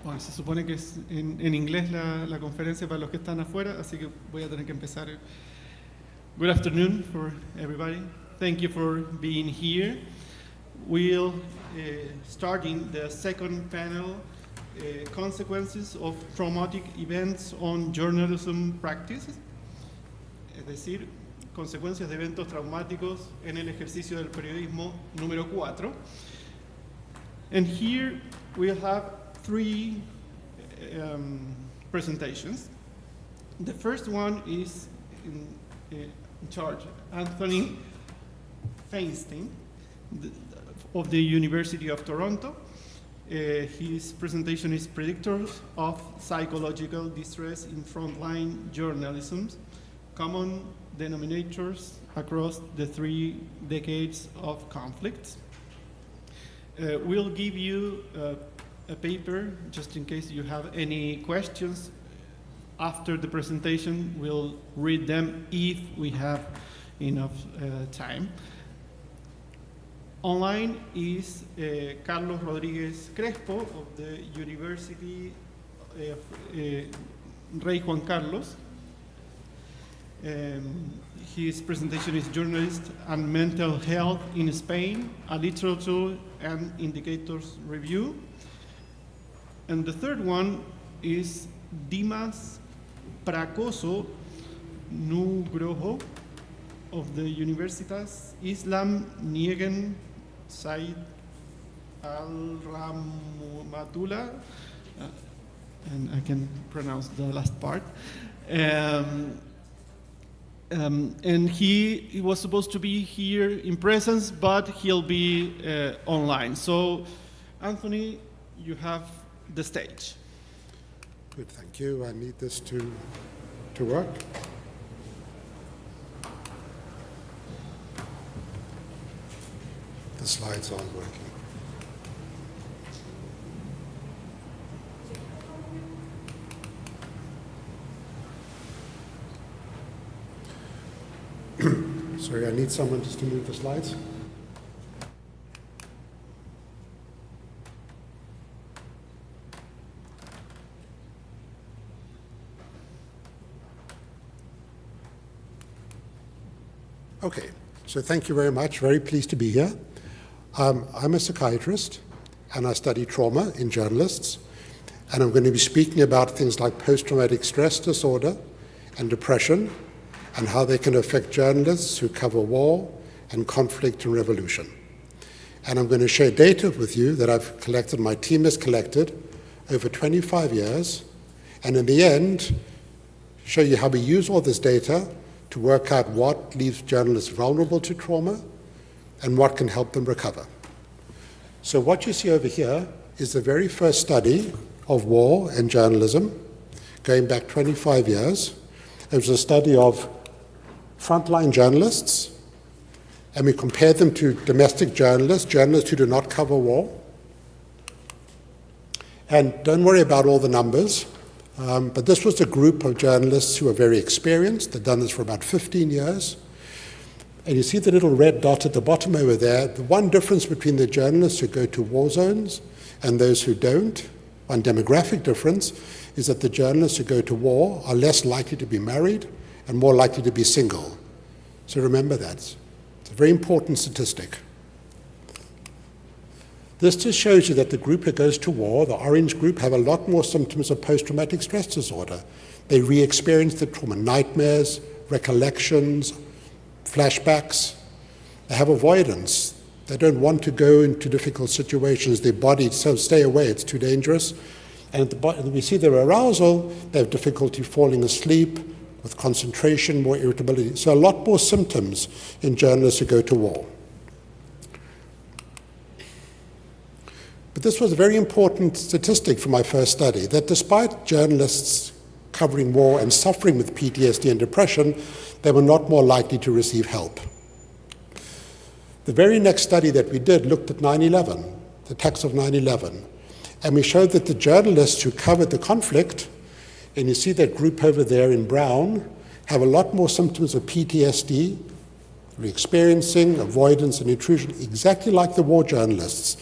Bueno, se supone que es en inglés la conferencia para los que están afuera, así que voy a tener que empezar. Good afternoon for everybody. Thank you for being here. We'll starting the second panel, Consequences of Traumatic Events on Journalism Practices, es decir, consecuencias de eventos traumáticos en el ejercicio del periodismo número 4. And here we'll have three presentations. The first one is in charge, Anthony Feinstein of the University of Toronto. His presentation is Predictors of Psychological Distress in Frontline Journalism, Common Denominators Across the 3 Decades of Conflicts. We'll give you a paper, just in case you have any questions. After the presentation, we'll read them if we have enough time. Online is Carlos Rodríguez Crespo of the University of Rey Juan Carlos. His presentation is Journalist and Mental Health in Spain, a Literature and Indicators Review. And the third one is Dimas Prakoso Nugroho of the Universitas Islam Niegen Said Al-Rahmatullah, and I can pronounce the last part. And he was supposed to be here in presence, but he'll be online. So, Anthony, you have the stage. Good, thank you. I need this to work. The slides aren't working. Sorry, I need someone just to move the slides. Okay, so thank you very much. Very pleased to be here. I'm a psychiatrist, and I study trauma in journalists, and I'm going to be speaking about things like post-traumatic stress disorder and depression, and how they can affect journalists who cover war and conflict and revolution. And I'm going to share data with you that I've collected, my team has collected over 25 years, and in the end, show you how we use all this data to work out what leaves journalists vulnerable to trauma and what can help them recover. So what you see over here is the very first study of war and journalism, going back 25 years. It was a study of frontline journalists, and we compared them to domestic journalists who do not cover war. And don't worry about all the numbers, but this was a group of journalists who are very experienced. They've done this for about 15 years. And you see the little red dot at the bottom over there. The one difference between the journalists who go to war zones and those who don't, one demographic difference, is that the journalists who go to war are less likely to be married and more likely to be single. So remember that. It's a very important statistic. This just shows you that the group who goes to war, the orange group, have a lot more symptoms of post-traumatic stress disorder. They re-experience the trauma, nightmares, recollections, flashbacks. They have avoidance. They don't want to go into difficult situations. Their body says, stay away, it's too dangerous. And at the bottom, we see their arousal. They have difficulty falling asleep, with concentration, more irritability. So a lot more symptoms in journalists who go to war. But this was a very important statistic for my first study, that despite journalists covering war and suffering with PTSD and depression, they were not more likely to receive help. The very next study that we did looked at 9/11, the attacks of 9/11, and we showed that the journalists who covered the conflict, and you see that group over there in brown, have a lot more symptoms of PTSD, re-experiencing, avoidance, and intrusion, exactly like the war journalists.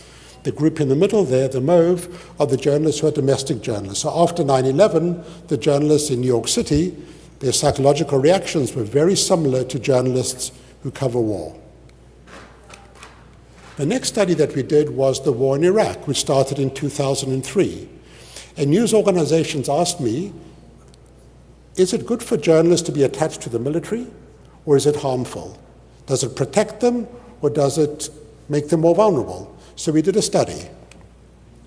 The group in the middle there, the mauve, are the journalists who are domestic journalists. So after 9/11, the journalists in New York City, their psychological reactions were very similar to journalists who cover war. The next study that we did was the war in Iraq, which started in 2003. And news organizations asked me, is it good for journalists to be attached to the military, or is it harmful? Does it protect them, or does it make them more vulnerable? So we did a study.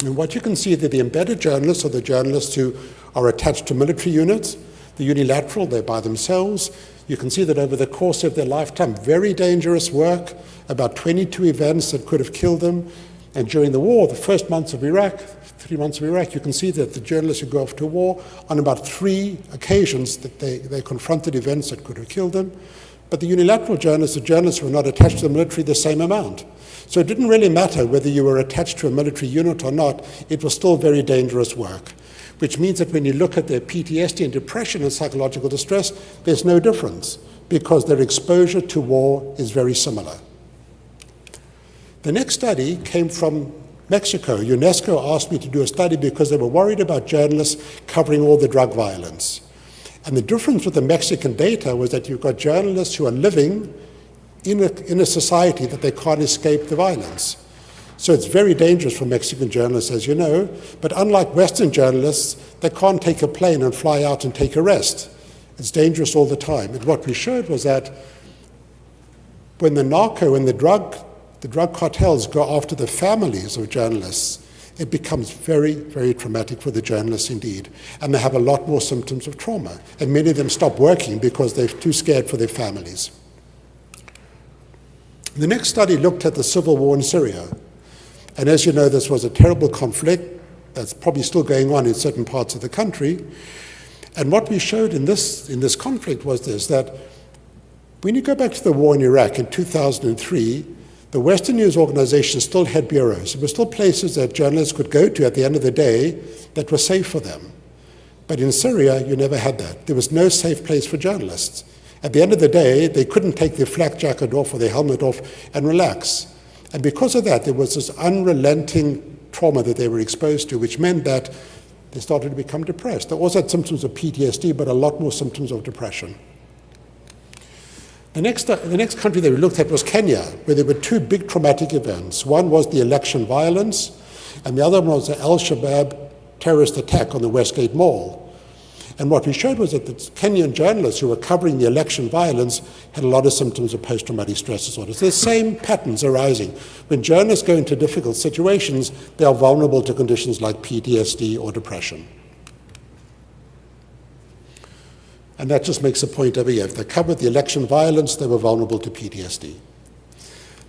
And what you can see that the embedded journalists are the journalists who are attached to military units. The unilateral, they're by themselves. You can see that over the course of their lifetime, very dangerous work, about 22 events that could have killed them. And during the war, the first months of Iraq, 3 months of Iraq, you can see that the journalists who go off to war, on about 3 occasions that they confronted events that could have killed them. But the unilateral journalists, the journalists who were not attached to the military, the same amount. So it didn't really matter whether you were attached to a military unit or not, it was still very dangerous work. Which means that when you look at their PTSD and depression and psychological distress, there's no difference because their exposure to war is very similar. The next study came from Mexico. UNESCO asked me to do a study because they were worried about journalists covering all the drug violence. And the difference with the Mexican data was that you've got journalists who are living in a society that they can't escape the violence. So it's very dangerous for Mexican journalists, as you know, but unlike Western journalists, they can't take a plane and fly out and take a rest. It's dangerous all the time. And what we showed was that when the narco and the drug cartels go after the families of journalists, it becomes very, very traumatic for the journalists indeed. And they have a lot more symptoms of trauma. And many of them stop working because they're too scared for their families. The next study looked at the civil war in Syria. And as you know, this was a terrible conflict that's probably still going on in certain parts of the country. And what we showed in this conflict was this, that when you go back to the war in Iraq in 2003, the Western news organizations still had bureaus. There were still places that journalists could go to at the end of the day that were safe for them. But in Syria, you never had that. There was no safe place for journalists. At the end of the day, they couldn't take their flak jacket off or their helmet off and relax. And because of that, there was this unrelenting trauma that they were exposed to, which meant that they started to become depressed. They also had symptoms of PTSD, but a lot more symptoms of depression. The next country that we looked at was Kenya, where there were 2 big traumatic events. One was the election violence, and the other one was the Al-Shabaab terrorist attack on the Westgate Mall. And what we showed was that the Kenyan journalists who were covering the election violence had a lot of symptoms of post-traumatic stress disorder. So the same patterns arising. When journalists go into difficult situations, they are vulnerable to conditions like PTSD or depression. And that just makes a point over here. If they covered the election violence, they were vulnerable to PTSD.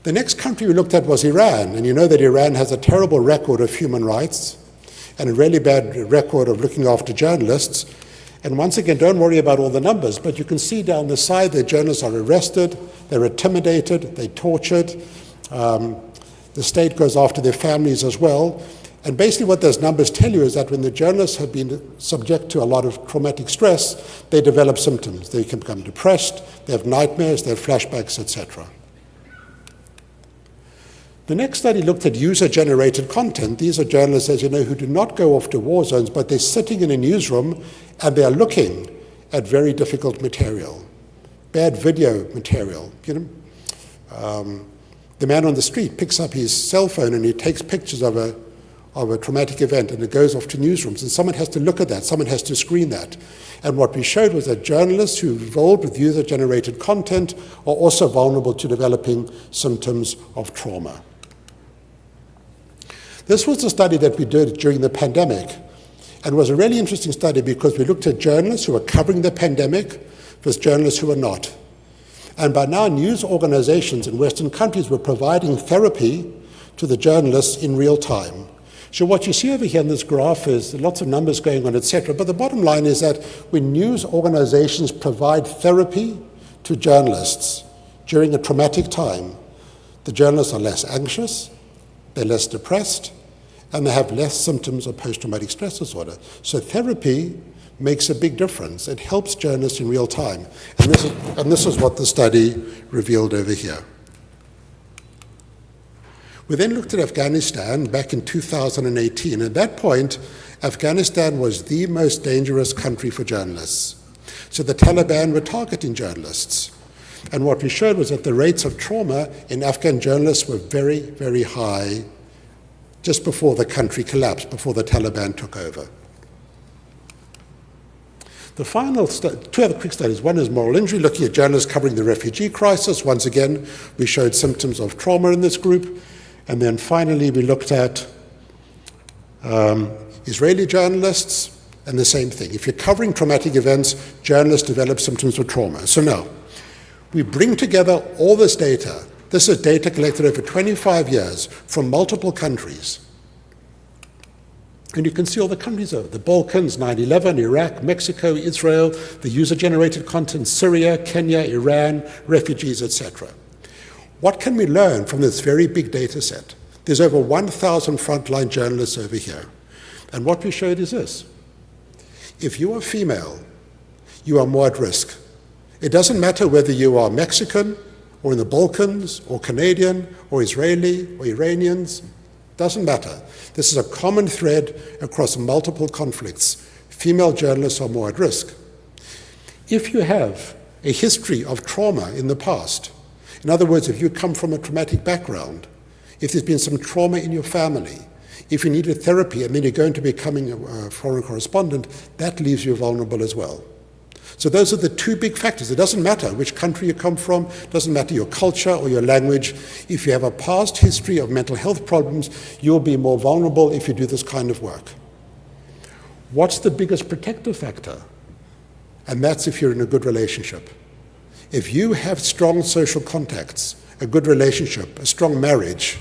The next country we looked at was Iran. And you know that Iran has a terrible record of human rights and a really bad record of looking after journalists. And once again, don't worry about all the numbers, but you can see down the side that journalists are arrested, they're intimidated, they're tortured. The state goes after their families as well. And basically what those numbers tell you is that when the journalists have been subject to a lot of traumatic stress, they develop symptoms. They can become depressed, they have nightmares, they have flashbacks, etc. The next study looked at user-generated content. These are journalists, as you know, who do not go off to war zones, but they're sitting in a newsroom and they're looking at very difficult material, bad video material. You know, the man on the street picks up his cell phone and he takes pictures of a traumatic event and it goes off to newsrooms, and someone has to look at that, someone has to screen that. And what we showed was that journalists who are involved with user-generated content are also vulnerable to developing symptoms of trauma. This was a study that we did during the pandemic, and was a really interesting study because we looked at journalists who were covering the pandemic versus journalists who were not. And by now, news organizations in Western countries were providing therapy to the journalists in real time. So what you see over here in this graph is lots of numbers going on, etc. But the bottom line is that when news organizations provide therapy to journalists during a traumatic time, the journalists are less anxious, they're less depressed, and they have less symptoms of post-traumatic stress disorder. So therapy makes a big difference. It helps journalists in real time. And this is what the study revealed over here. We then looked at Afghanistan back in 2018. At that point, Afghanistan was the most dangerous country for journalists. So the Taliban were targeting journalists. And what we showed was that the rates of trauma in Afghan journalists were very, very high just before the country collapsed, before the Taliban took over. The final two other quick studies. One is moral injury, looking at journalists covering the refugee crisis. Once again, we showed symptoms of trauma in this group. And then finally, we looked at Israeli journalists, and the same thing. If you're covering traumatic events, journalists develop symptoms of trauma. So now, we bring together all this data. This is data collected over 25 years from multiple countries. And you can see all the countries over the Balkans, 9/11, Iraq, Mexico, Israel, the user-generated content, Syria, Kenya, Iran, refugees, etc. What can we learn from this very big data set? There's over 1,000 frontline journalists over here. And what we showed is this. If you are female, you are more at risk. It doesn't matter whether you are Mexican, or in the Balkans, or Canadian, or Israeli, or Iranians. Doesn't matter. This is a common thread across multiple conflicts. Female journalists are more at risk. If you have a history of trauma in the past, in other words, if you come from a traumatic background, if there's been some trauma in your family, if you needed therapy and then you're going to becoming a foreign correspondent, that leaves you vulnerable as well. So those are the two big factors. It doesn't matter which country you come from, it doesn't matter your culture or your language. If you have a past history of mental health problems, you'll be more vulnerable if you do this kind of work. What's the biggest protective factor? And that's if you're in a good relationship. If you have strong social contacts, a good relationship, a strong marriage,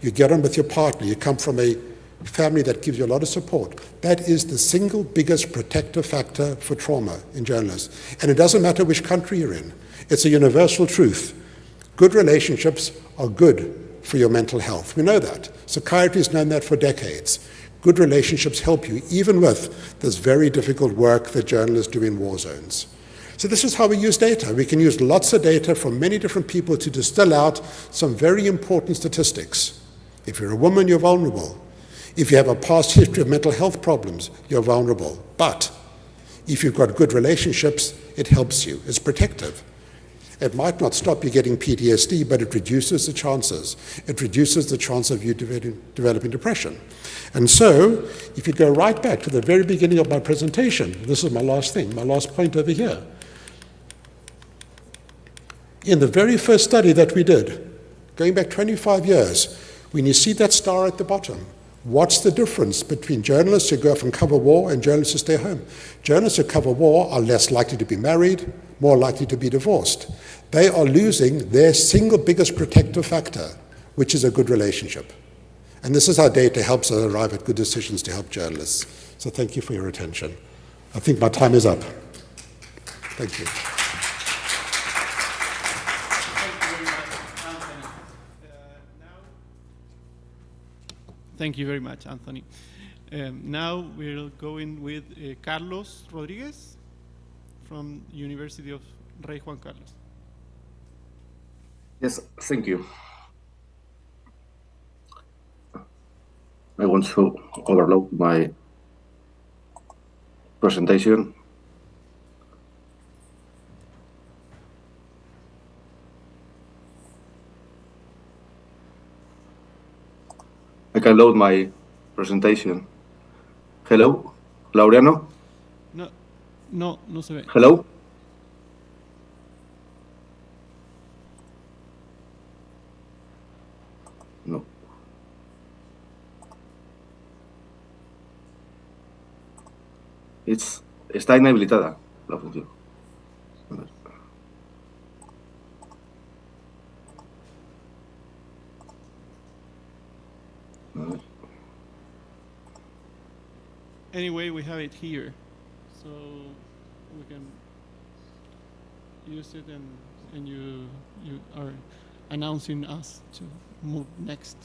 you get on with your partner, you come from a family that gives you a lot of support, that is the single biggest protective factor for trauma in journalists. And it doesn't matter which country you're in. It's a universal truth. Good relationships are good for your mental health. We know that. Psychiatry has known that for decades. Good relationships help you, even with this very difficult work that journalists do in war zones. So this is how we use data. We can use lots of data from many different people to distill out some very important statistics. If you're a woman, you're vulnerable. If you have a past history of mental health problems, you're vulnerable. But if you've got good relationships, it helps you. It's protective. It might not stop you getting PTSD, but it reduces the chances. It reduces the chance of you developing depression. And so, if you go right back to the very beginning of my presentation, this is my last thing, my last point over here. In the very first study that we did, going back 25 years, when you see that star at the bottom, what's the difference between journalists who go off and cover war and journalists who stay home? Journalists who cover war are less likely to be married, more likely to be divorced. They are losing their single biggest protective factor, which is a good relationship. And this is how data helps us arrive at good decisions to help journalists. So thank you for your attention. I think my time is up. Thank you. Thank you very much, Anthony. Now we're going with Carlos Rodriguez from University of Rey Juan Carlos. Yes, thank you. I want to overload my presentation. I can load my presentation. Hello, Laureano? No se ve. Hello? No. Está inhabilitada la función. A ver. Anyway, we have it here, so we can use it, and you are announcing us to move next.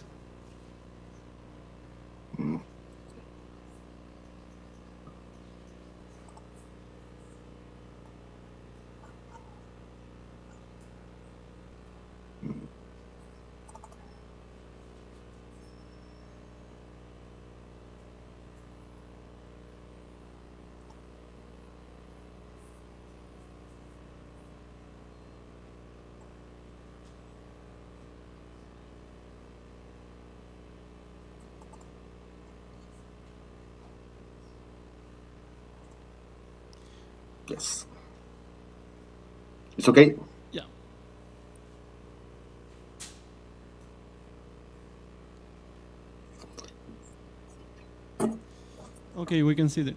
Yes. It's okay? Yeah. Okay, we can see that.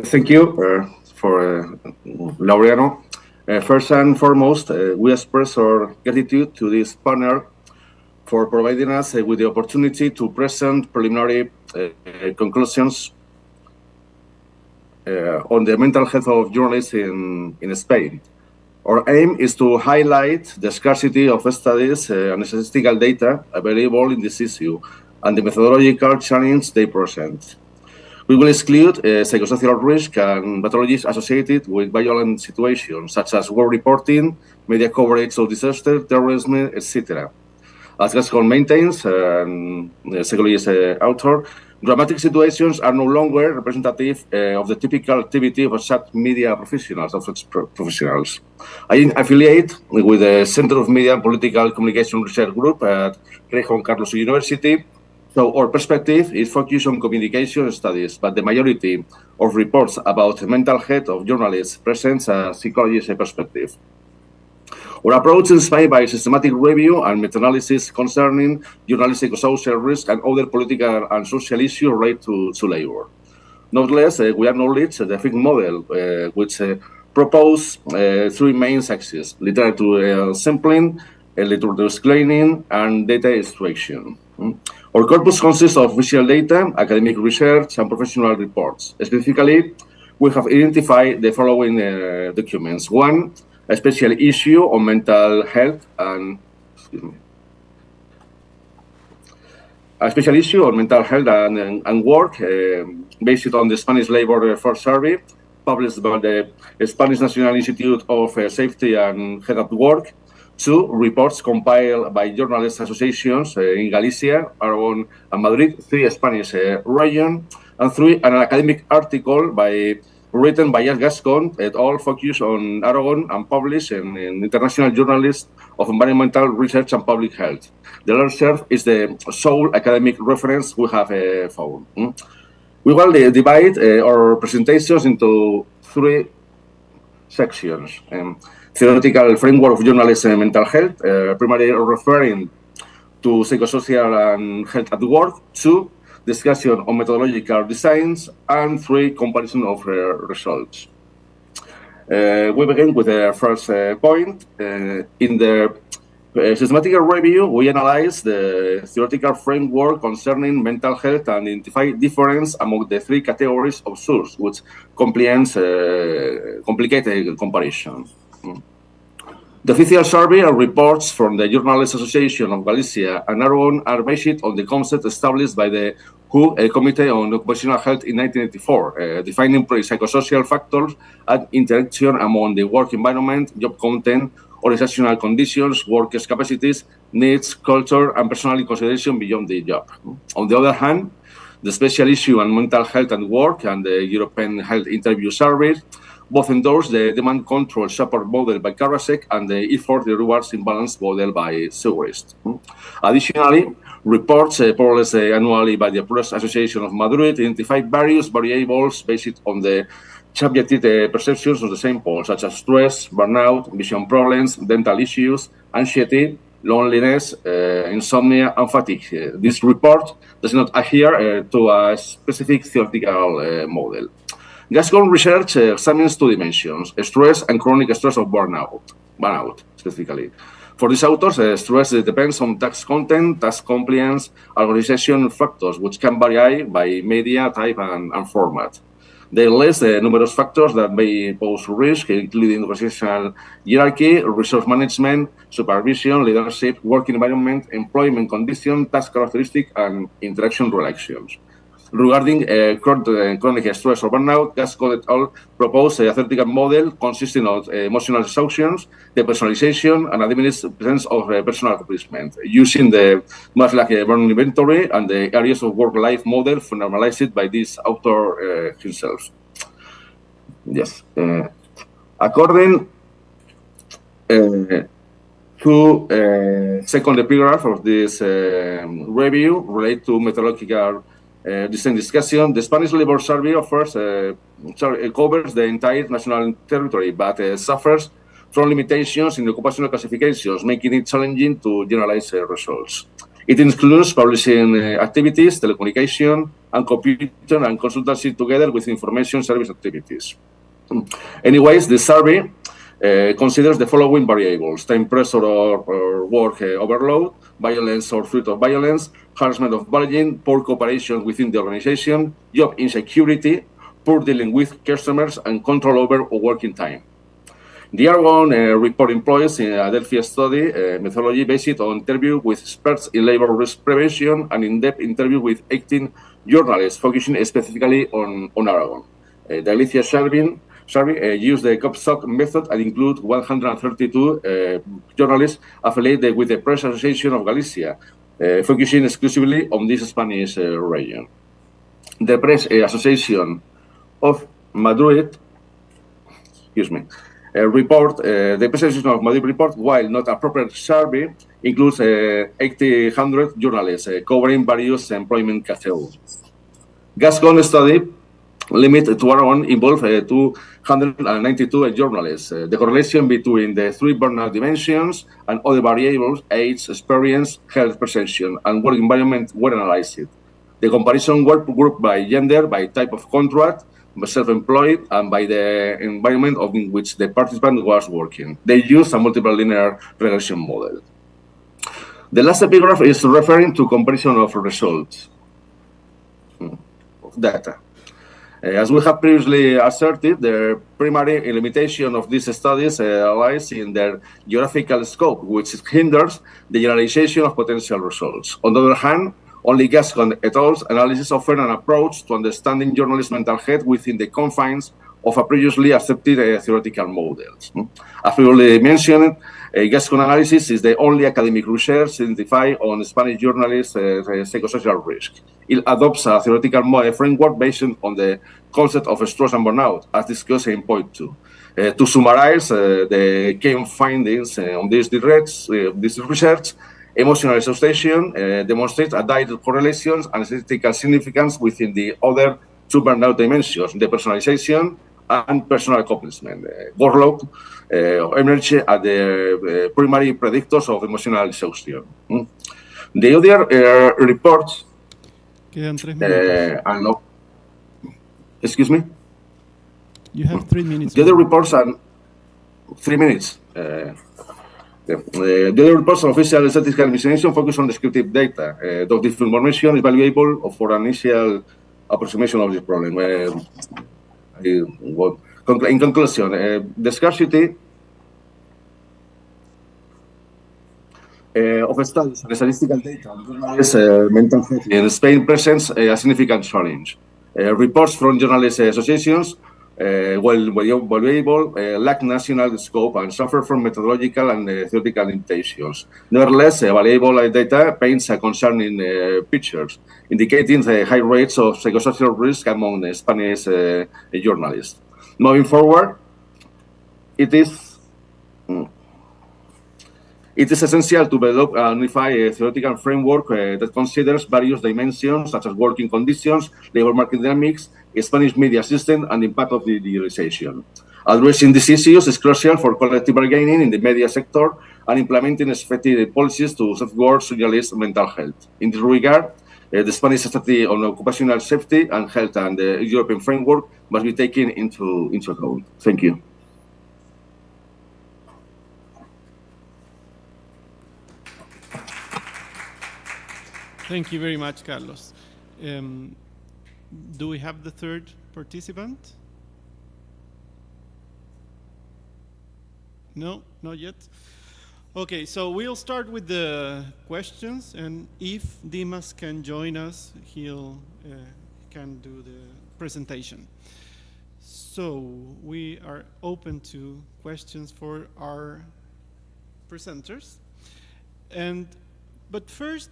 Thank you for Laureano. First and foremost, we express our gratitude to this partner for providing us with the opportunity to present preliminary conclusions on the mental health of journalists in Spain. Our aim is to highlight the scarcity of studies and statistical data available in this issue and the methodological challenge they present. We will exclude psychosocial risk and pathologies associated with violent situations, such as war reporting, media coverage of disaster, terrorism, etc. As Gascon maintains, psychologist author, dramatic situations are no longer representative of the typical activity of such media professionals, professionals. I affiliate with the Center of Media and Political Communication Research Group at Rey Juan Carlos University. So our perspective is focused on communication studies, but the majority of reports about mental health of journalists presents a psychologist perspective. Our approach is inspired by systematic review and meta-analysis concerning journalistic social risk and other political and social issues related to labor. Nonetheless, we acknowledge the FIC model, which proposes three main axes: literature sampling, literature screening, and data extraction. Our corpus consists of visual data, academic research, and professional reports. Specifically, we have identified the following documents. One, a special issue on mental health and, a special issue on mental health and work based on the Spanish Labor Force Survey, published by the Spanish National Institute of Safety and Health at Work. Two, reports compiled by journalist associations in Galicia, Aragon, and Madrid, three Spanish regions. And three, an academic article written by Gascon et al. Focused on Aragon and published in International Journalist of Environmental Research and Public Health. The latter is the sole academic reference we have found. We will divide our presentations into three sections. Theoretical framework of journalism and mental health, primarily referring to psychosocial and health at work. Two, discussion on methodological designs, and three, comparison of results. We begin with the first point. In the systematic review, we analyze the theoretical framework concerning mental health and identify difference among the three categories of source, which complicate the comparison. The official survey and reports from the Journalists Association of Galicia and Aragon are based on the concept established by the WHO Committee on Occupational Health in 1984, defining psychosocial factors and interaction among the work environment, job content, organizational conditions, workers' capacities, needs, culture, and personal consideration beyond the job. On the other hand, the special issue on mental health and work and the European Health Interview Survey both endorse the demand control support model by Karasek and the effort rewards imbalance model by Segrist. Additionally, reports published annually by the Press Association of Madrid identify various variables based on the subjective perceptions of the same poll, such as stress, burnout, vision problems, dental issues, anxiety, loneliness, insomnia, and fatigue. This report does not adhere to a specific theoretical model. Gascon research examines two dimensions: stress and chronic stress of burnout specifically. For these authors, stress depends on task content, task compliance, and organization factors, which can vary by media type and format. They list numerous factors that may pose risk, including organizational hierarchy, resource management, supervision, leadership, working environment, employment conditions, task characteristics, and interaction relations. Regarding chronic stress or burnout, Gascon et al. Propose a theoretical model consisting of emotional exhaustions, the personalization, and administration of personal replacement, using the Maslow inventory and the areas of work-life model formalized by this author himself. Yes. According to second paragraph of this review, related to methodological the same discussion. The Spanish labor survey offers, covers the entire national territory, but suffers from limitations in occupational classifications, making it challenging to generalize results. It includes publishing activities, telecommunication, and computer and consultancy together with information service activities. Anyways, the survey considers the following variables: time pressure or work overload, violence or threat of violence, harassment of bullying, poor cooperation within the organization, job insecurity, poor dealing with customers, and control over working time. The Aragon report employs in a Delphi study methodology based on interview with experts in labor risk prevention and in-depth interview with 18 journalists, focusing specifically on Aragon. The Galicia survey used the COPSOC method and include 132 journalists affiliated with the Press Association of Galicia, focusing exclusively on this Spanish region. The Press Association of Madrid, report, the Press Association of Madrid report, while not a proper survey, includes 800 journalists covering various employment categories. Gascon study limited to Aragon involved 292 journalists. The correlation between the three burnout dimensions and other variables, age, experience, health perception, and work environment were analyzed. The comparison were grouped by gender, by type of contract, by self-employed, and by the environment in which the participant was working. They used a multiple linear regression model. The last epigraph is referring to comparison of results of data. As we have previously asserted, the primary limitation of these studies lies in their geographical scope, which hinders the generalization of potential results. On the other hand, only Gascon et al.'s analysis offer an approach to understanding journalist mental health within the confines of a previously accepted theoretical models. As previously mentioned, Gascon analysis is the only academic research identified on Spanish journalists' psychosocial risk. It adopts a theoretical framework based on the concept of stress and burnout, as discussed in point 2. To summarize the key findings on this research, emotional exhaustion demonstrates a direct correlation and statistical significance within the other two burnout dimensions, the personalization and personal accomplishment. Workload emerge at the primary predictors of emotional exhaustion. The other reports... Quedan 3 minutos. Excuse me? You have 3 minutes. The other reports are 3 minutes. The other reports of official statistical examination focus on descriptive data. Though this information is valuable for an initial approximation of this problem. In conclusion, the scarcity of studies and statistical data on journalists' mental health in Spain presents a significant challenge. Reports from journalist associations, while valuable, lack national scope and suffer from methodological and theoretical limitations. Nevertheless, valuable data paints a concerning picture, indicating the high rates of psychosocial risk among Spanish journalists. Moving forward, it is essential to develop and unify a theoretical framework that considers various dimensions, such as working conditions, labor market dynamics, Spanish media system, and the impact of the digitalization. Addressing these issues is crucial for collective bargaining in the media sector and implementing effective policies to safeguard journalists' mental health. In this regard, the Spanish strategy on occupational safety and health and the European framework must be taken into account. Thank you. Thank you very much, Carlos. Do we have the third participant? No, not yet. Okay, so we'll start with the questions, and if Dimas can join us, he'll can do the presentation. So we are open to questions for our presenters. But first,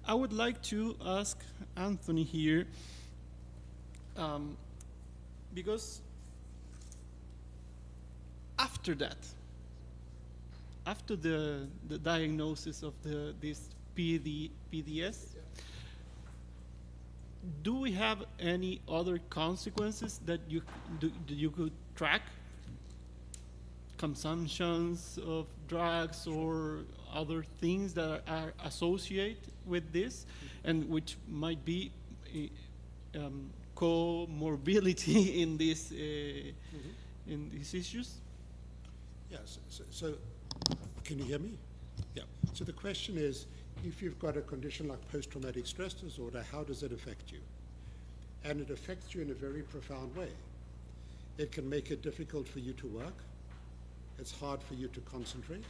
I would like to ask Anthony here, because after that, after the diagnosis of this PDS, do we have any other consequences that you could track? Consumptions of drugs or other things that are associated with this, and which might be comorbidity in this in these issues? Yes. So can you hear me? Yeah. So the question is, if you've got a condition like post-traumatic stress disorder, how does it affect you? And it affects you in a very profound way. It can make it difficult for you to work. It's hard for you to concentrate.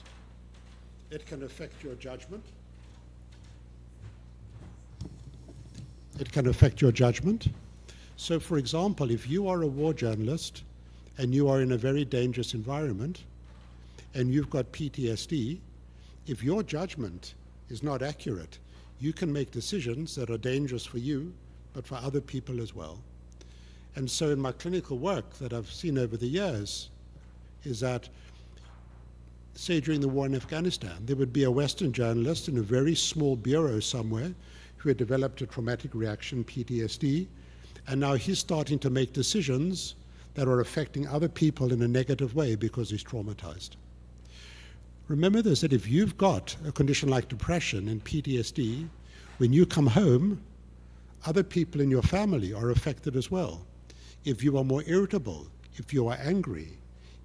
It can affect your judgment. It can affect your judgment. So, for example, if you are a war journalist and you are in a very dangerous environment and you've got PTSD, if your judgment is not accurate, you can make decisions that are dangerous for you, but for other people as well. And so in my clinical work that I've seen over the years is that, say during the war in Afghanistan, there would be a Western journalist in a very small bureau somewhere who had developed a traumatic reaction, PTSD, and now he's starting to make decisions that are affecting other people in a negative way because he's traumatized. Remember this, that if you've got a condition like depression and PTSD, when you come home, other people in your family are affected as well. If you are more irritable, if you are angry,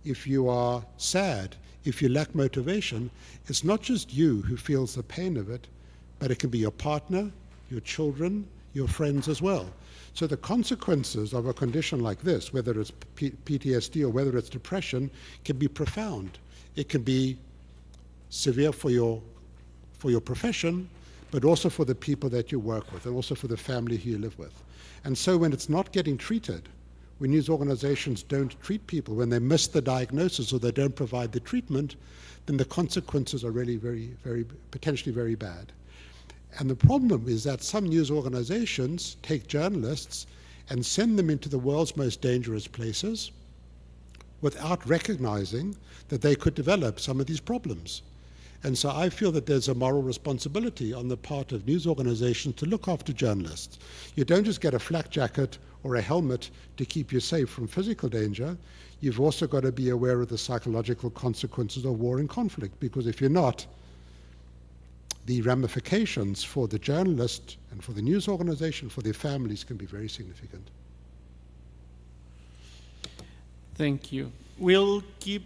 if you are sad, if you lack motivation, it's not just you who feels the pain of it, but it can be your partner, your children, your friends as well. So the consequences of a condition like this, whether it's PTSD or whether it's depression, can be profound. It can be severe for your profession, but also for the people that you work with and also for the family who you live with. And so when it's not getting treated, when news organizations don't treat people, when they miss the diagnosis or they don't provide the treatment, then the consequences are really potentially very bad. And the problem is that some news organizations take journalists and send them into the world's most dangerous places without recognizing that they could develop some of these problems. And so I feel that there's a moral responsibility on the part of news organizations to look after journalists. You don't just get a flak jacket or a helmet to keep you safe from physical danger. You've also got to be aware of the psychological consequences of war and conflict, because if you're not, the ramifications for the journalist and for the news organization, for their families, can be very significant. Thank you. We'll keep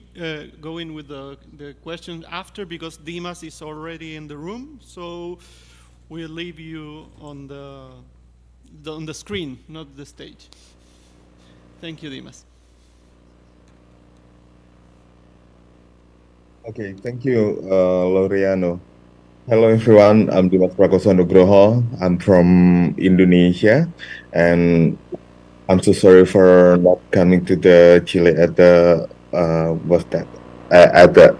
going with the question after, because Dimas is already in the room, so we'll leave you on the screen, not the stage. Thank you, Dimas. Okay, thank you, Laureano. Hello, everyone. I'm Dimas Prakoso-Nugroho. I'm from Indonesia, and I'm so sorry for not coming to the Chile at the at the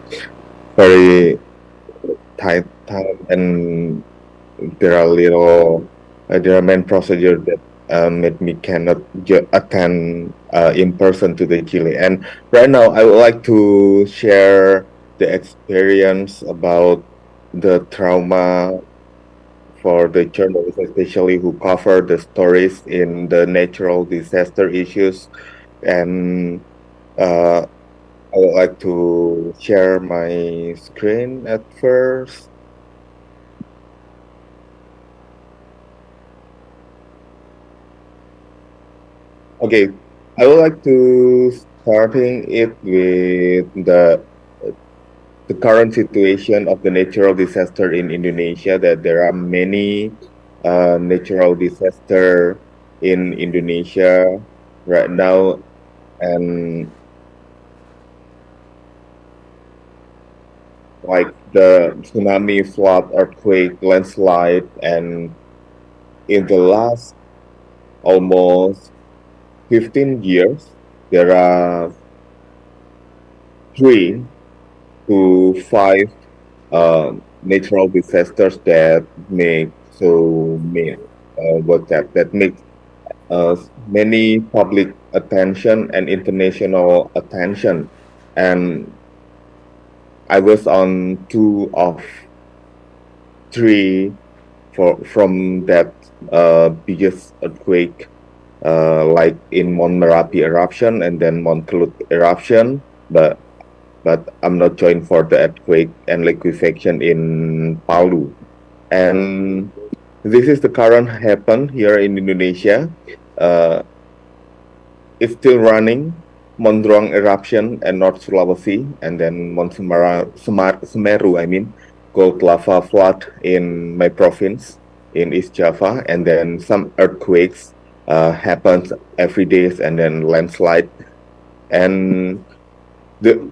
very tight time, and there are main procedures that made me cannot attend in person to the Chile. And right now, I would like to share the experience about the trauma for the journalists, especially who cover the stories in the natural disaster issues. And I would like to share my screen at first. Okay, I would like to starting it with the current situation of the natural disaster in Indonesia, that there are many natural disaster in Indonesia right now, and like the tsunami, flood, earthquake, landslide, and in the last almost 15 years, there are 3 to 5 natural disasters that make make many public attention and international attention. And I was on 2 of 3 from that biggest earthquake, like in Mount Merapi eruption and then Mount Kelut eruption, but I'm not joined for the earthquake and liquefaction in Palu. And this is the current happen here in Indonesia. It's still running. Mondrong eruption and North Sulawesi, and then Mount Semeru, gold lava flood in my province in East Java, and then some earthquakes happens every day, and then landslide. And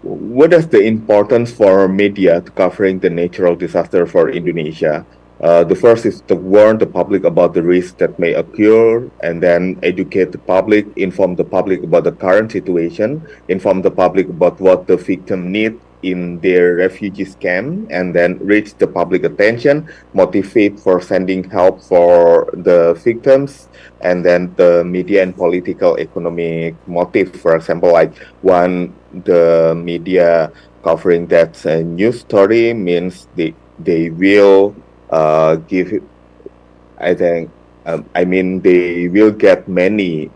what is the importance for media to covering the natural disaster for Indonesia? The first is to warn the public about the risks that may occur, and then educate the public, inform the public about the current situation, inform the public about what the victim need in their refugee camp, and then reach the public attention, motivate for sending help for the victims, and then the media and political economic motive. For example, like one, the media covering that news story means they will give, I think, they will get many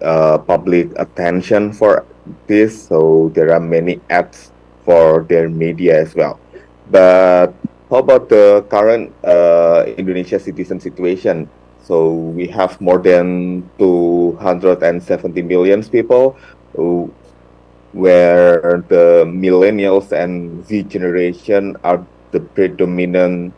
public attention for this, so there are many ads for their media as well. But how about the current Indonesia citizen situation? So we have more than 270 million people where the millennials and Z generation are the predominant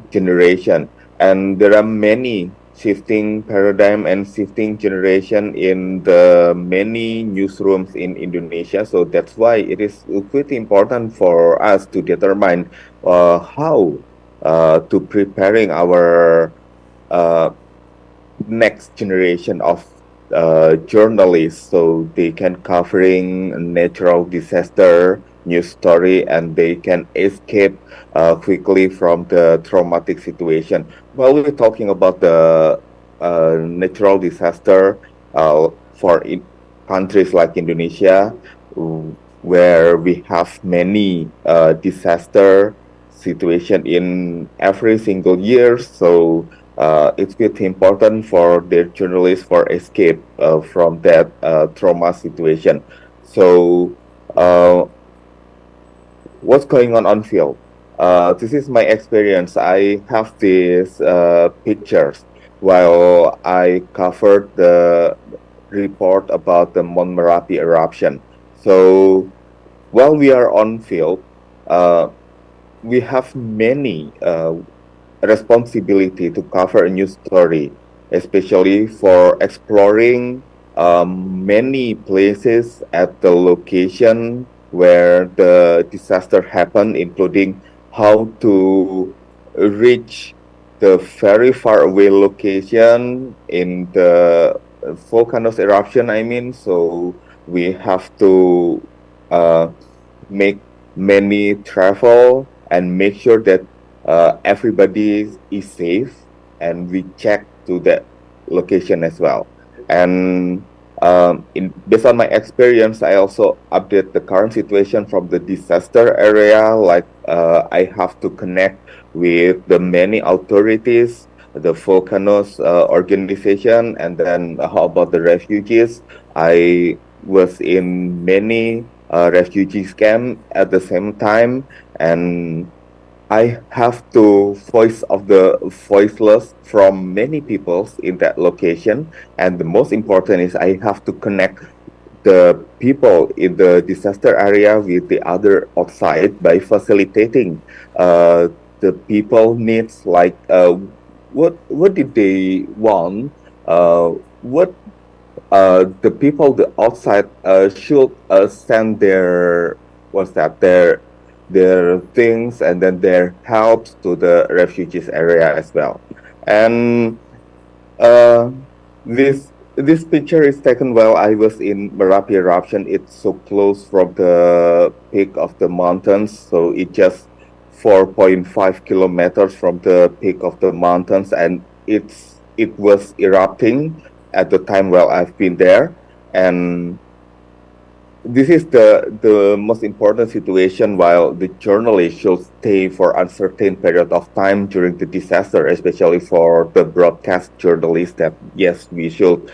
generation, and there are many shifting paradigm and shifting generation in the many newsrooms in Indonesia. So that's why it is pretty important for us to determine how to preparing our next generation of journalists, so they can covering natural disaster news story, and they can escape quickly from the traumatic situation. While we're talking about the natural disaster for countries like Indonesia, where we have many disaster situation in every single year, so it's pretty important for their journalists for escape from that trauma situation. So what's going on field? This is my experience. I have these pictures while I covered the report about the Mount Merapi eruption. So while we are on field, we have many responsibility to cover a news story, especially for exploring many places at the location where the disaster happened, including how to reach the very far away location in the volcano's eruption. So we have to make many travel and make sure that everybody is safe, and we check to that location as well. And based on my experience, I also update the current situation from the disaster area. Like I have to connect with the many authorities, the volcanoes organization, and then how about the refugees? I was in many refugees camp at the same time, and I have to voice of the voiceless from many peoples in that location. And the most important is I have to connect the people in the disaster area with the other outside by facilitating the people needs, like what did they want, what the people the outside should send their their things and then their helps to the refugees area as well. And this picture is taken while I was in Merapi eruption. It's so close from the peak of the mountains, so it just 4.5 kilometers from the peak of the mountains, and it was erupting at the time while I've been there. And this is the most important situation while the journalist should stay for uncertain period of time during the disaster, especially for the broadcast journalists that yes, we should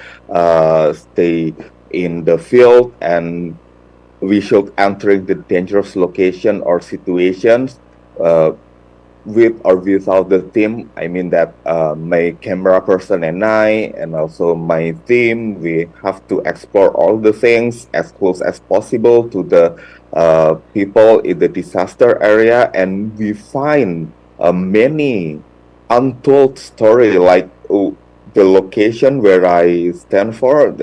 stay in the field and we should entering the dangerous location or situations with or without the team. I mean that my camera person and I, and also my team, we have to explore all the things as close as possible to the people in the disaster area, and we find many untold story like the location where I stand for.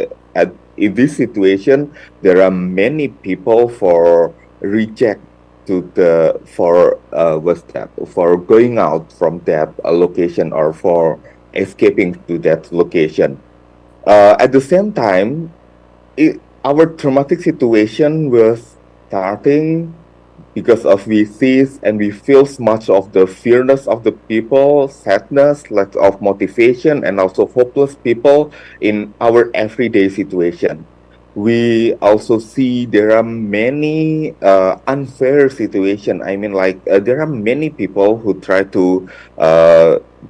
In this situation, there are many people for reject to the for what's that for going out from that location or for escaping to that location. At the same time, our traumatic situation was starting because of we see and we feel much of the fearness of the people, sadness, lack of motivation, and also hopeless people in our everyday situation. We also see there are many unfair situation. I mean, like there are many people who try to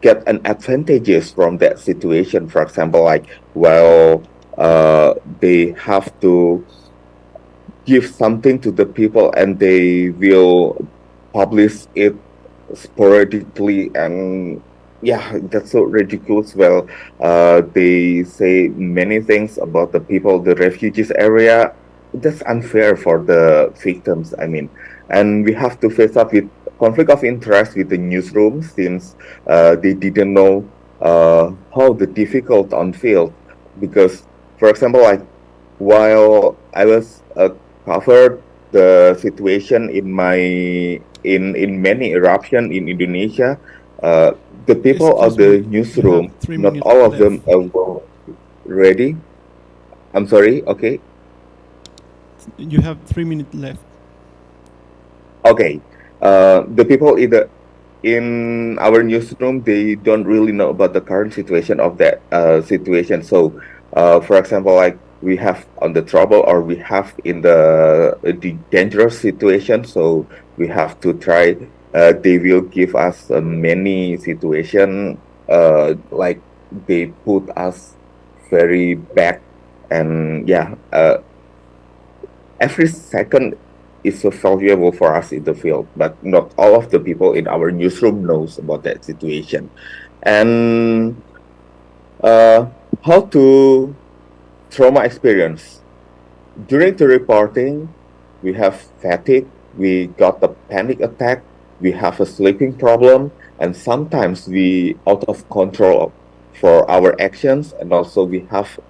get an advantages from that situation. For example, like they have to give something to the people and they will publish it sporadically, and yeah, that's so ridiculous. Well, they say many things about the people, the refugees area. That's unfair for the victims, I mean, and we have to face up with conflict of interest with the newsroom since they didn't know how the difficult on field, because for example, like while I was covered the situation in my in many eruption in Indonesia, the people of Excuse the me, you have newsroom, three not minutes all of left. them were ready. I'm sorry. Okay. You have 3 minutes left. Okay. The people in our newsroom, they don't really know about the current situation of that situation. So, for example, like we have on the trouble or we have in the dangerous situation. So we have to try. They will give us many situation. Like they put us very back, and yeah. Every second is so valuable for us in the field, but not all of the people in our newsroom knows about that situation. And how to trauma experience. During the reporting, we have fatigue, we got a panic attack, we have a sleeping problem, and sometimes we out of control for our actions, and also we have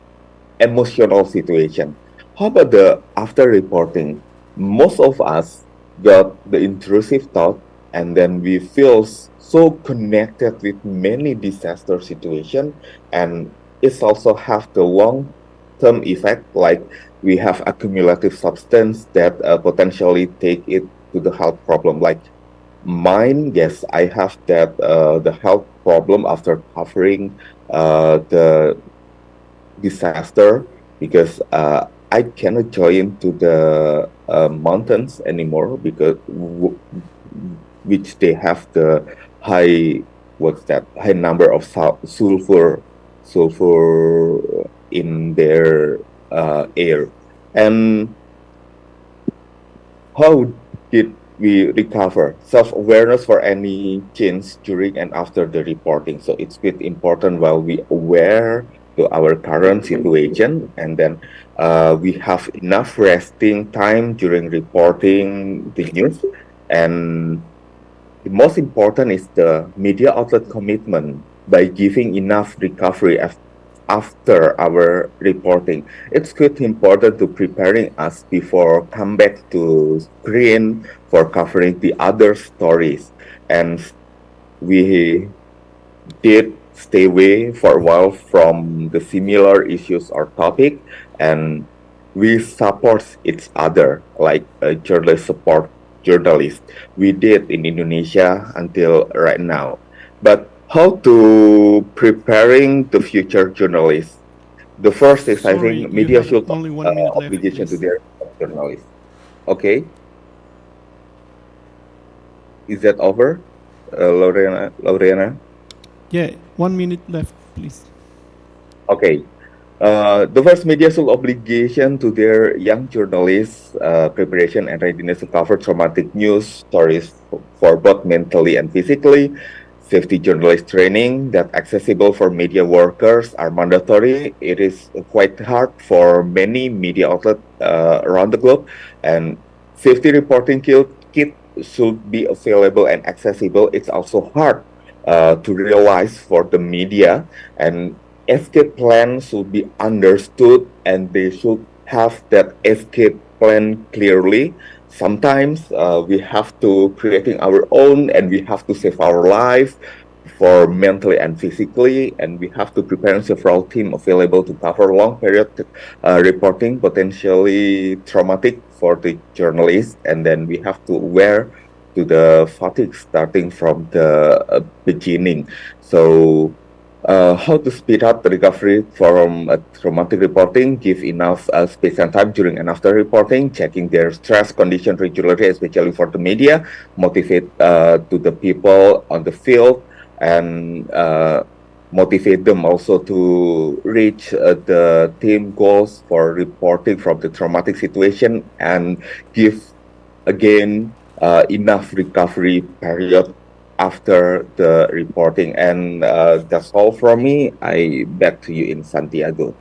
emotional situation. How about the after reporting? Most of us got the intrusive thought, and then we feel so connected with many disaster situation, and it's also have the long term effect, like we have accumulative substance that potentially take it to the health problem. Like mine, yes, I have that the health problem after covering the disaster because I cannot join to the mountains anymore because which they have the high high number of sulfur in their air. And how did we recover self-awareness for any change during and after the reporting? So it's quite important while we aware to our current situation, and then we have enough resting time during reporting the news. And the most important is the media outlet commitment by giving enough recovery after our reporting. It's quite important to preparing us before come back to screen for covering the other stories. And we did stay away for a while from the similar issues or topic, and we support each other like a journalist support journalist. We did in Indonesia until right now. But how to preparing the future journalists? The first is I Sorry, think you media have should only 1 minute left, obligation to please. their journalists. Okay, is that over, Lorena? Yeah, 1 minute left, please. Okay. The first media should obligation to their young journalists preparation and readiness to cover traumatic news stories for both mentally and physically. Safety journalist training that accessible for media workers are mandatory. It is quite hard for many media outlets around the globe, and safety reporting kit should be available and accessible. It's also hard to realize for the media, and escape plan should be understood, and they should have that escape plan clearly. Sometimes we have to creating our own, and we have to save our life for mentally and physically, and we have to prepare several team available to cover long period reporting potentially traumatic for the journalist, and then we have to aware to the fatigue starting from the beginning. So how to speed up the recovery from traumatic reporting, give enough space and time during and after reporting, checking their stress condition regularly, especially for the media, motivate to the people on the field, and motivate them also to reach the team goals for reporting from the traumatic situation, and give again enough recovery period after the reporting. And that's all from me. I back to you in Santiago.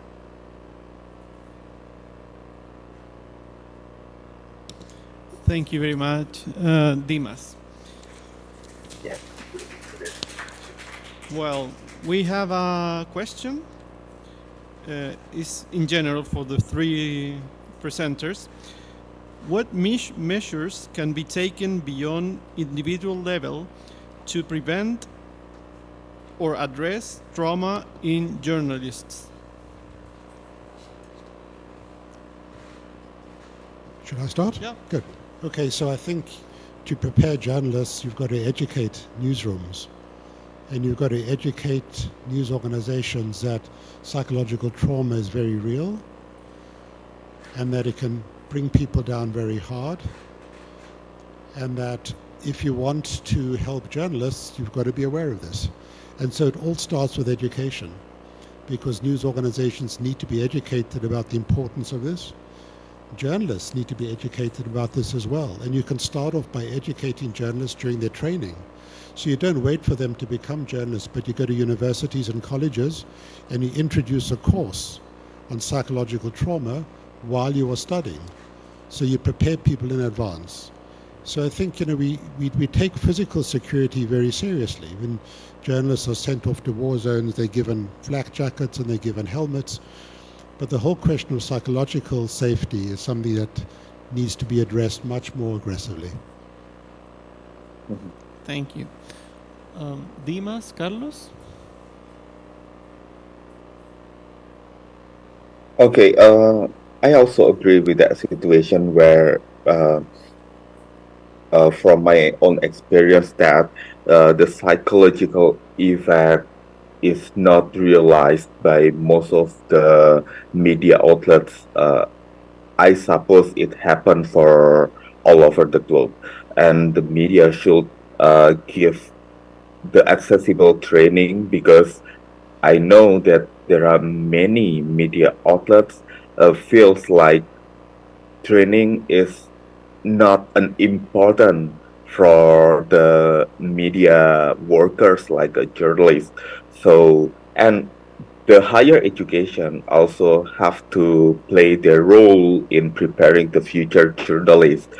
Thank you very much, Dimas. Yes. Well, we have a question. Is in general for the three presenters. What measures can be taken beyond individual level to prevent or address trauma in journalists? Should I start? Yeah. Good. Okay, so I think to prepare journalists, you've got to educate newsrooms, and you've got to educate news organizations that psychological trauma is very real, and that it can bring people down very hard, and that if you want to help journalists, you've got to be aware of this. And so it all starts with education, because news organizations need to be educated about the importance of this. Journalists need to be educated about this as well. And you can start off by educating journalists during their training. So you don't wait for them to become journalists, but you go to universities and colleges and you introduce a course on psychological trauma while you are studying. So you prepare people in advance. So I think, we take physical security very seriously. When journalists are sent off to war zones, they're given flak jackets and they're given helmets. But the whole question of psychological safety is something that needs to be addressed much more aggressively. Thank you. Dimas, Carlos? Okay, I also agree with that situation where from my own experience that the psychological effect is not realized by most of the media outlets. I suppose it happened for all over the globe, and the media should give the accessible training, because I know that there are many media outlets feels like training is not an important for the media workers like a journalist. So, and the higher education also have to play their role in preparing the future journalists.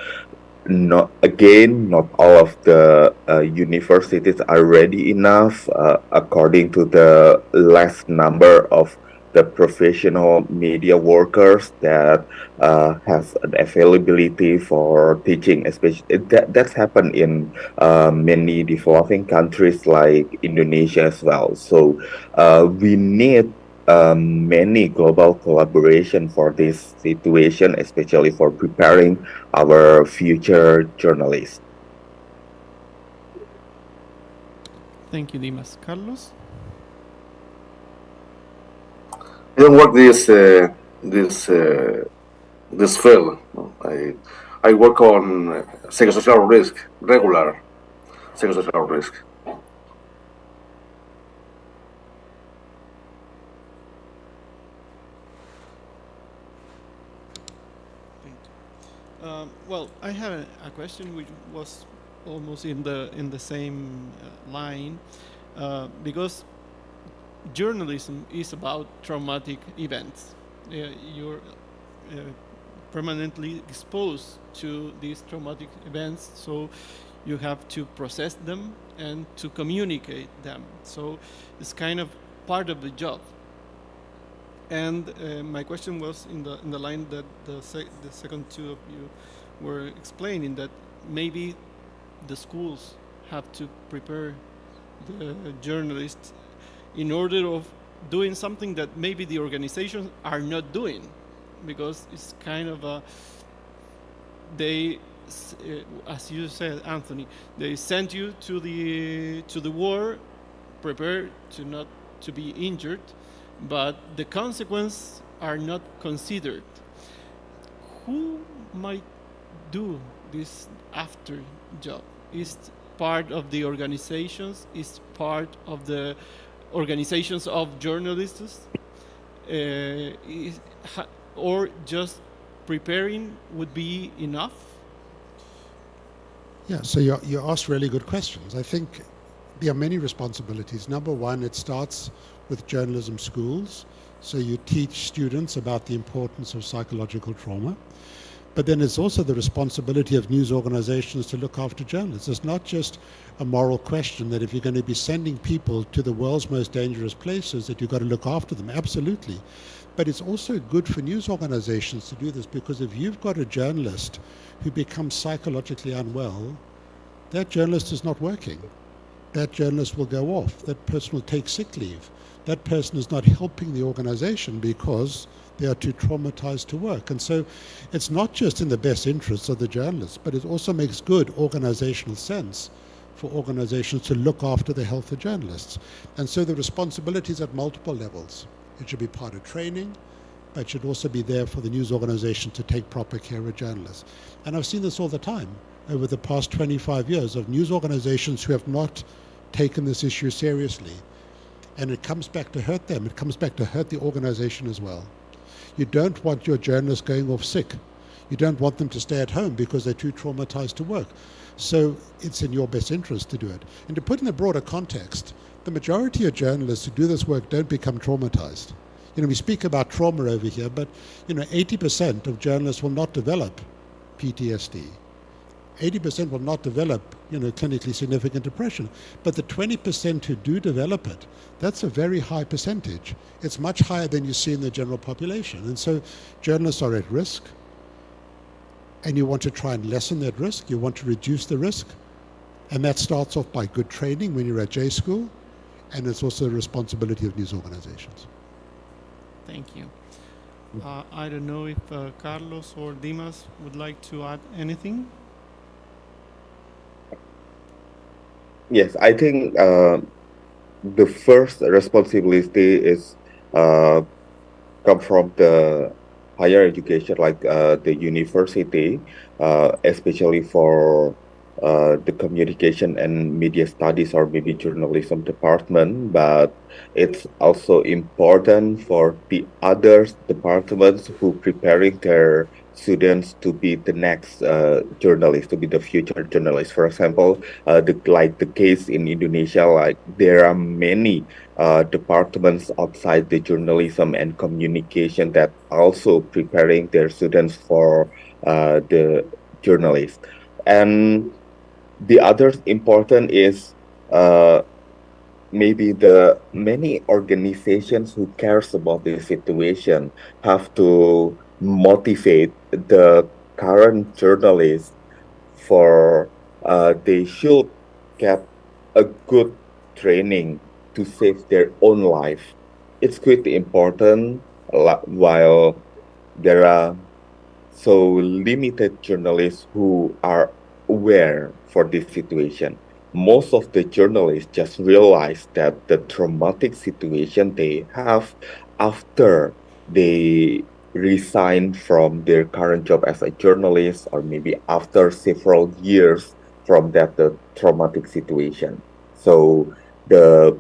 Not all of the universities are ready enough, according to the less number of the professional media workers that has an availability for teaching. Especially that's happened in many developing countries like Indonesia as well. So we need many global collaboration for this situation, especially for preparing our future journalists. Thank you, Dimas. Carlos? I don't work this field. I work on psychosocial risk, regular psychosocial risk. Well, I have a question which was almost in the same line, because journalism is about traumatic events. You're permanently exposed to these traumatic events, so you have to process them and to communicate them. So it's kind of part of the job. And my question was in the line that the second two of you were explaining, that maybe the schools have to prepare the journalists in order of doing something that maybe the organizations are not doing, because it's kind of as you said, Anthony, they send you to the war prepared to not to be injured, but the consequences are not considered. Who might do this after job? Is part of the organizations? Is part of the organizations of journalists? Or just preparing would be enough? Yeah, so you asked really good questions. I think there are many responsibilities. Number one, it starts with journalism schools. So you teach students about the importance of psychological trauma. But then it's also the responsibility of news organizations to look after journalists. It's not just a moral question that if you're going to be sending people to the world's most dangerous places, that you've got to look after them. Absolutely. But it's also good for news organizations to do this, because if you've got a journalist who becomes psychologically unwell, that journalist is not working. That journalist will go off. That person will take sick leave. That person is not helping the organization because they are too traumatized to work. And so it's not just in the best interests of the journalists, but it also makes good organizational sense for organizations to look after the health of journalists. And so the responsibilities at multiple levels. It should be part of training, but it should also be there for the news organization to take proper care of journalists. And I've seen this all the time over the past 25 years of news organizations who have not taken this issue seriously. And it comes back to hurt them. It comes back to hurt the organization as well. You don't want your journalists going off sick. You don't want them to stay at home because they're too traumatized to work. So it's in your best interest to do it. And to put in a broader context, the majority of journalists who do this work don't become traumatized. We speak about trauma over here, but 80% of journalists will not develop PTSD. 80% will not develop, clinically significant depression. But the 20% who do develop it, that's a very high percentage. It's much higher than you see in the general population. And so journalists are at risk. And you want to try and lessen that risk. You want to reduce the risk. And that starts off by good training when you're at J school. And it's also the responsibility of news organizations. Thank you. I don't know if Carlos or Dimas would like to add anything. Yes, I think the first responsibility is come from the higher education, like the university, especially for the communication and media studies or maybe journalism department. But it's also important for the other departments who preparing their students to be the next journalist, to be the future journalist. For example, like the case in Indonesia, like there are many departments outside the journalism and communication that also preparing their students for the journalist. And the other important is maybe the many organizations who cares about this situation have to motivate the current journalists for they should get a good training to save their own life. It's quite important while there are so limited journalists who are aware for this situation. Most of the journalists just realize that the traumatic situation they have after they resign from their current job as a journalist, or maybe after several years from that traumatic situation. So the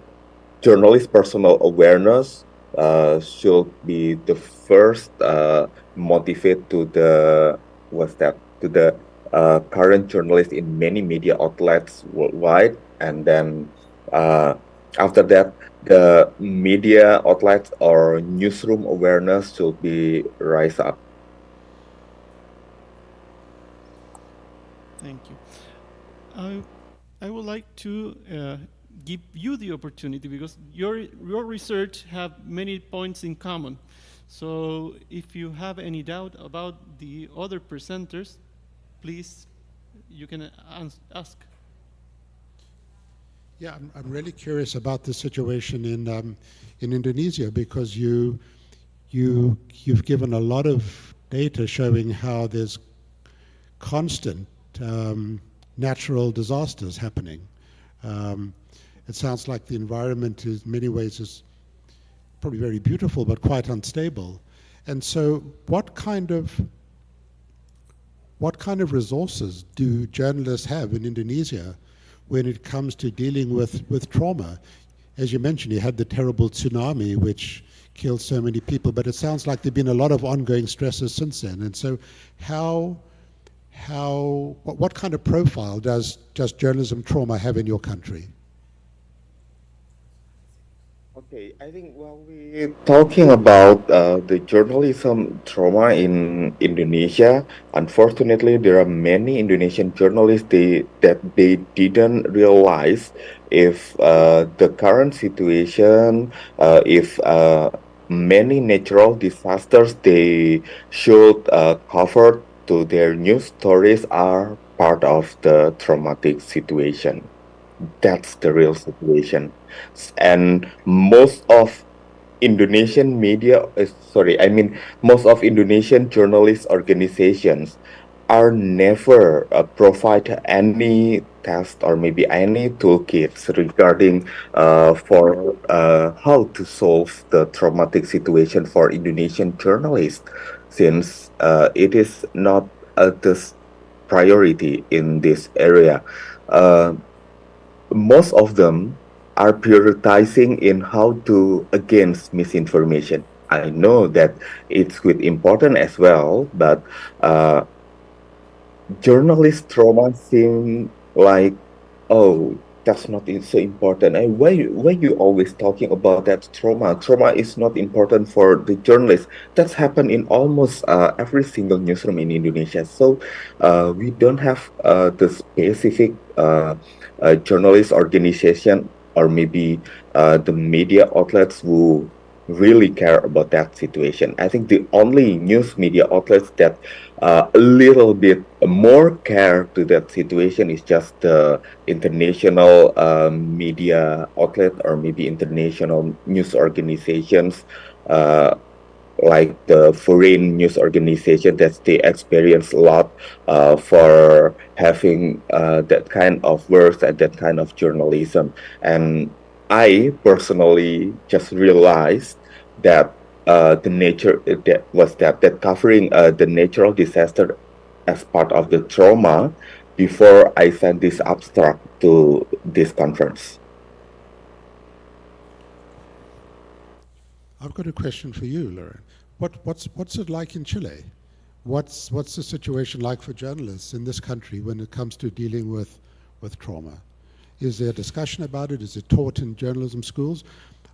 journalist personal awareness should be the first motivate to the what's that to the current journalists in many media outlets worldwide, and then uh, after that the media outlets or newsroom awareness should be rise up. Thank you. I would like to give you the opportunity because your research have many points in common. So if you have any doubt about the other presenters, please, you can ask. Yeah, I'm really curious about the situation in Indonesia because you've given a lot of data showing how there's constant natural disasters happening. Um, it sounds like the environment is, in many ways, is probably very beautiful but quite unstable. And so, what kind of resources do journalists have in Indonesia when it comes to dealing with trauma? As you mentioned, you had the terrible tsunami which killed so many people, but it sounds like there have been a lot of ongoing stresses since then. And so what kind of profile does journalism trauma have in your country? Okay, I think while we're talking about the journalism trauma in Indonesia, unfortunately, there are many Indonesian journalists that they didn't realize if the current situation, if many natural disasters they should cover to their news stories are part of the traumatic situation. That's the real situation. And most of Indonesian media, sorry, I mean, most of Indonesian journalist organizations are never provide any test or maybe any toolkits regarding for how to solve the traumatic situation for Indonesian journalists, since it is not this priority in this area. Uh, most of them are prioritizing in how to against misinformation. I know that it's quite important as well, but uh, journalist trauma seem like, oh, that's not so important. And why you always talking about that trauma? Trauma is not important for the journalist. That's happened in almost every single newsroom in Indonesia. So we don't have the specific journalist organization or maybe the media outlets who really care about that situation. I think the only news media outlets that a little bit more care to that situation is just the international media outlet or maybe international news organizations, uh, like the foreign news organization that they experience a lot for having that kind of work and that kind of journalism. And I personally just realized that the nature that was that covering the natural disaster as part of the trauma before I sent this abstract to this conference. I've got a question for you, Lauren. What's it like in Chile? What's the situation like for journalists in this country when it comes to dealing with trauma? Is there a discussion about it? Is it taught in journalism schools?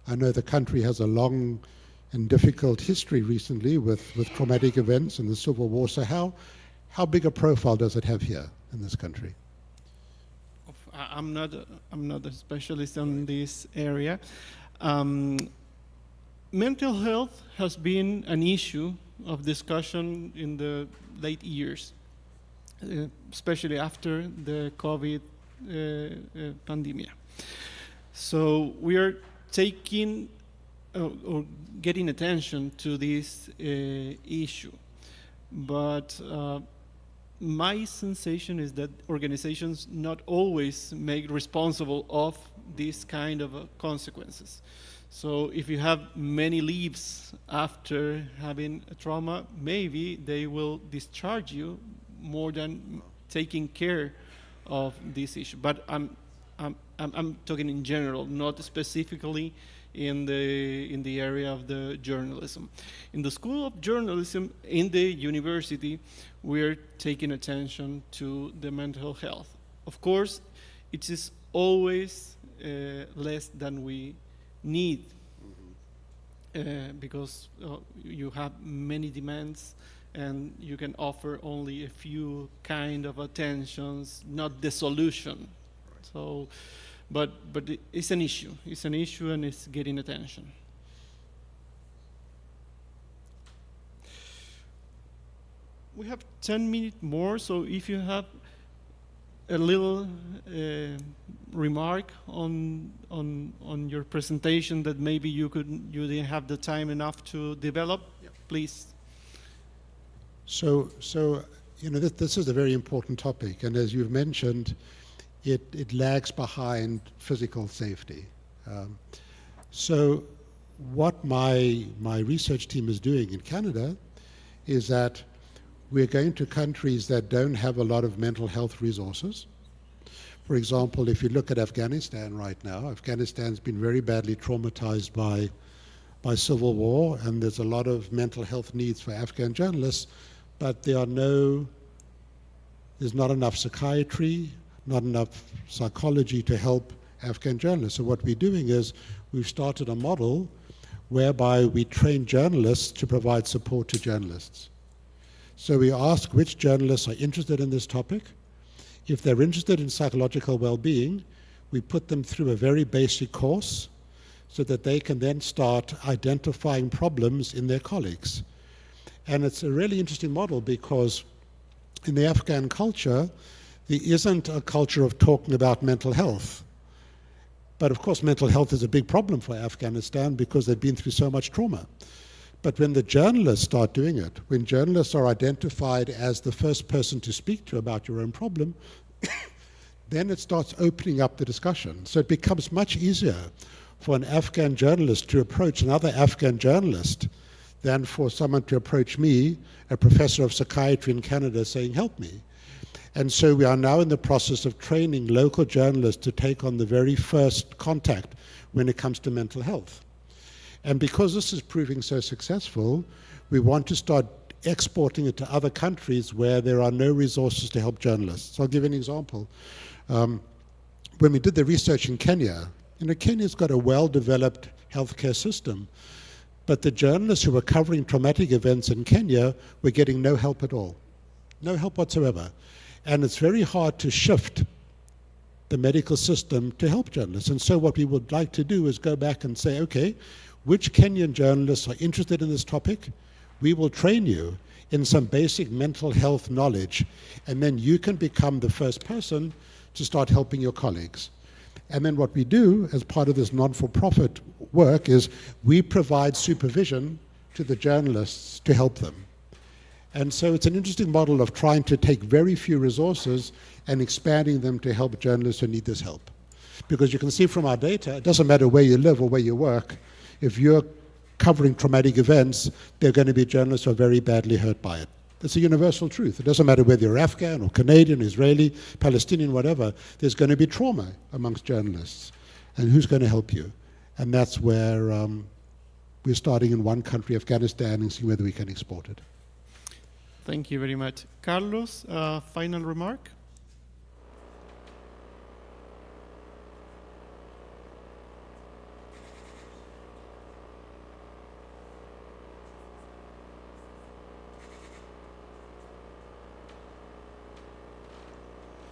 I know the country has a long and difficult history recently with traumatic events and the Civil War. So how big a profile does it have here in this country? I'm not a specialist on this area. Mental health has been an issue of discussion in the late years, especially after the COVID pandemic. So we are taking or getting attention to this issue. But my sensation is that organizations not always make responsible of these kind of consequences. So if you have many leaves after having a trauma, maybe they will discharge you more than taking care of this issue. But I'm talking in general, not specifically in the area of the journalism. In the School of Journalism, in the university, we're taking attention to the mental health. Of course, it is always less than we need, because you have many demands and you can offer only a few kind of attentions, not the solution. So, but it's an issue. It's an issue and it's getting attention. We have 10 minutes more, so if you have a little remark on your presentation that maybe you didn't have the time enough to develop, please. So you know, this is a very important topic, and as you've mentioned, it lags behind physical safety. So what my research team is doing in Canada is that we're going to countries that don't have a lot of mental health resources. For example, if you look at Afghanistan right now, Afghanistan's been very badly traumatized by civil war, and there's a lot of mental health needs for Afghan journalists, but there's not enough psychiatry, not enough psychology to help Afghan journalists. So what we're doing is we've started a model whereby we train journalists to provide support to journalists. So we ask which journalists are interested in this topic. If they're interested in psychological well-being, we put them through a very basic course so that they can then start identifying problems in their colleagues. And it's a really interesting model because in the Afghan culture, there isn't a culture of talking about mental health. But of course, mental health is a big problem for Afghanistan because they've been through so much trauma. But when the journalists start doing it, when journalists are identified as the first person to speak to about your own problem, then it starts opening up the discussion. So it becomes much easier for an Afghan journalist to approach another Afghan journalist than for someone to approach me, a professor of psychiatry in Canada, saying, help me. And so we are now in the process of training local journalists to take on the very first contact when it comes to mental health. And because this is proving so successful, we want to start exporting it to other countries where there are no resources to help journalists. So I'll give you an example. When we did the research in Kenya, Kenya's got a well-developed healthcare system, but the journalists who were covering traumatic events in Kenya were getting no help at all. No help whatsoever. And it's very hard to shift the medical system to help journalists. And so what we would like to do is go back and say, okay, which Kenyan journalists are interested in this topic? We will train you in some basic mental health knowledge, and then you can become the first person to start helping your colleagues. And then what we do as part of this non-for-profit work is we provide supervision to the journalists to help them. And so it's an interesting model of trying to take very few resources and expanding them to help journalists who need this help. Because you can see from our data, it doesn't matter where you live or where you work, if you're covering traumatic events, there are going to be journalists who are very badly hurt by it. It's a universal truth. It doesn't matter whether you're Afghan or Canadian, Israeli, Palestinian, whatever, there's going to be trauma amongst journalists. And who's going to help you? And that's where we're starting in one country, Afghanistan, and seeing whether we can export it. Thank you very much. Carlos, final remark?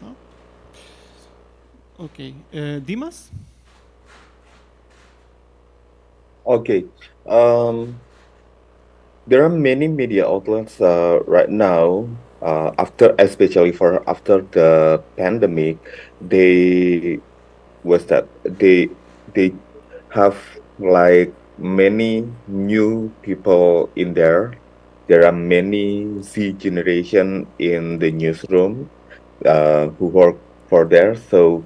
No? Okay. Dimas? Okay. There are many media outlets right now, especially after the pandemic, they they have like many new people in there. There are many Z generation in the newsroom who work for there. So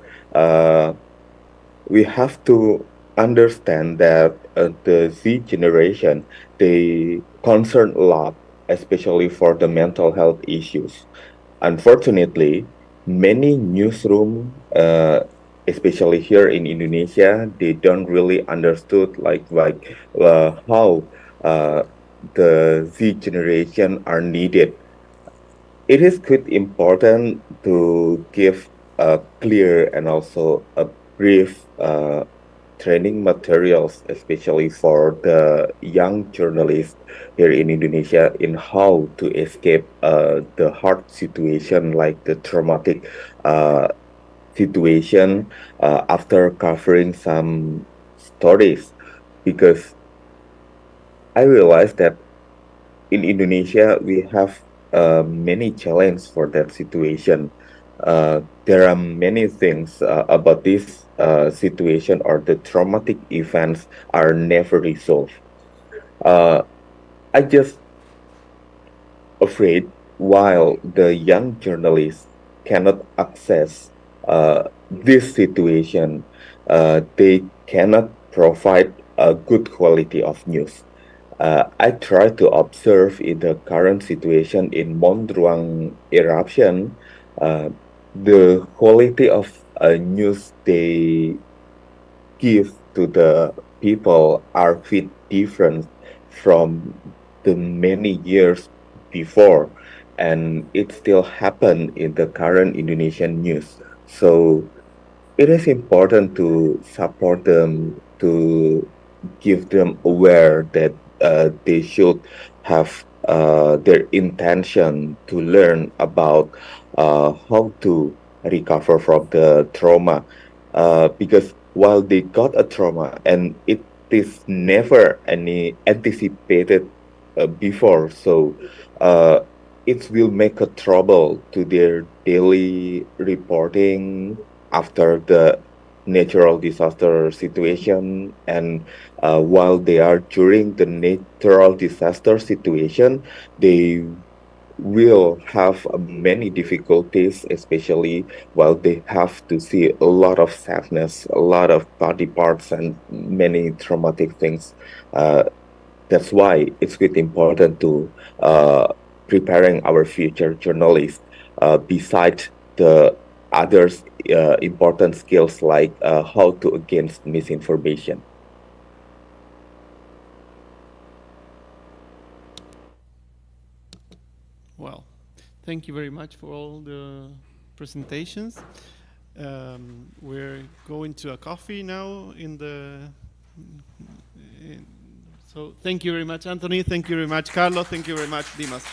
we have to understand that the Z generation, they concern a lot, especially for the mental health issues. Unfortunately, many newsroom, especially here in Indonesia, they don't really understood how uh, the Z generation are needed. It is quite important to give a clear and also a brief training materials, especially for the young journalists here in Indonesia, in how to escape the hard situation, like the traumatic uh, situation after covering some stories. Because I realized that in Indonesia, we have many challenges for that situation. There are many things about this situation, or the traumatic events are never resolved. Uh, I just afraid while the young journalists cannot access this situation, they cannot provide a good quality of news. I try to observe in the current situation in Mondruang eruption, uh, the quality of news they give to the people are quite different from the many years before, and it still happen in the current Indonesian news. So it is important to support them, to give them aware that they should have their intention to learn about how to recover from the trauma, because while they got a trauma and it is never any anticipated before, so uh, it will make a trouble to their daily reporting after the natural disaster situation. And while they are during the natural disaster situation, they will have many difficulties, especially while they have to see a lot of sadness, a lot of body parts, and many traumatic things. Uh, that's why it's quite important to preparing our future journalists, besides the others important skills like how to against misinformation. Well, thank you very much for all the presentations. We're going to a coffee now so thank you very much, Anthony. Thank you very much, Carlos. Thank you very much, Dimas.